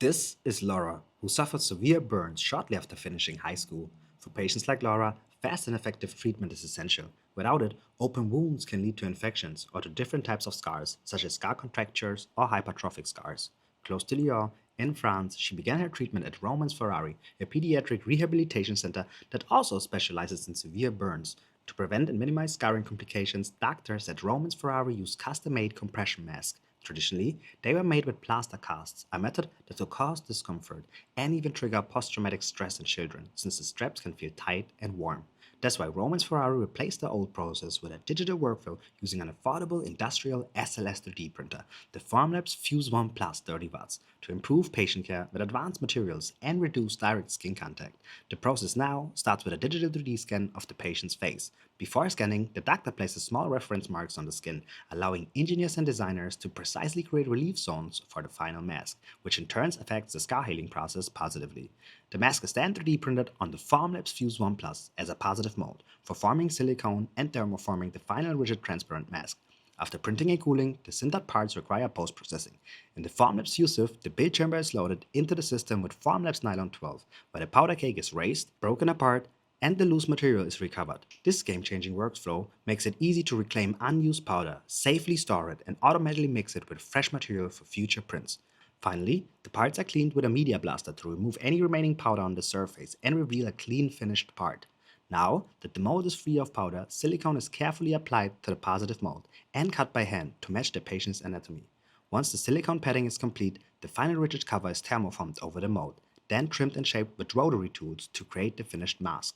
This is Laura, who suffered severe burns shortly after finishing high school. For patients like Laura, fast and effective treatment is essential. Without it, open wounds can lead to infections or to different types of scars, such as scar contractures or hypertrophic scars. Close to Lyon, in France, she began her treatment at Romans Ferrari, a pediatric rehabilitation center that also specializes in severe burns. To prevent and minimize scarring complications, doctors at Romans Ferrari use custom-made compression masks. Traditionally, they were made with plaster casts, a method that will cause discomfort and even trigger post-traumatic stress in children, since the straps can feel tight and warm. That's why Romans Ferrari replaced the old process with a digital workflow using an affordable industrial SLS3D printer, the Formlabs Fuse 1 Plus 30 watts, to improve patient care with advanced materials and reduce direct skin contact. The process now starts with a digital 3D scan of the patient's face. Before scanning, the doctor places small reference marks on the skin, allowing engineers and designers to precisely create relief zones for the final mask, which in turn affects the scar healing process positively. The mask is then 3D printed on the Formlabs Fuse 1 Plus as a positive mold for forming silicone and thermoforming the final rigid transparent mask. After printing and cooling, the sintered parts require post-processing. In the Formlabs Fusive, the build chamber is loaded into the system with Formlabs Nylon 12, where the powder cake is raised, broken apart, and the loose material is recovered. This game-changing workflow makes it easy to reclaim unused powder, safely store it, and automatically mix it with fresh material for future prints. Finally, the parts are cleaned with a media blaster to remove any remaining powder on the surface and reveal a clean finished part. Now that the mold is free of powder, silicone is carefully applied to the positive mold and cut by hand to match the patient's anatomy. Once the silicone padding is complete, the final rigid cover is thermoformed over the mold, then trimmed and shaped with rotary tools to create the finished mask.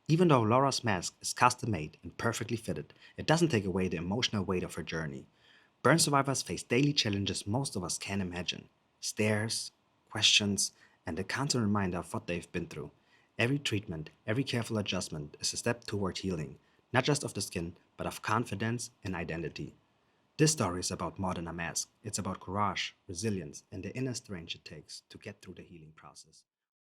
Even though Laura's mask is custom made and perfectly fitted, it doesn't take away the emotional weight of her journey. Burn survivors face daily challenges most of us can't imagine: stares, questions, and a constant reminder of what they've been through. Every treatment, every careful adjustment is a step toward healing, not just of the skin, but of confidence and identity. This story is about more than a mask. It's about courage, resilience, and the inner strength it takes to get through the healing process.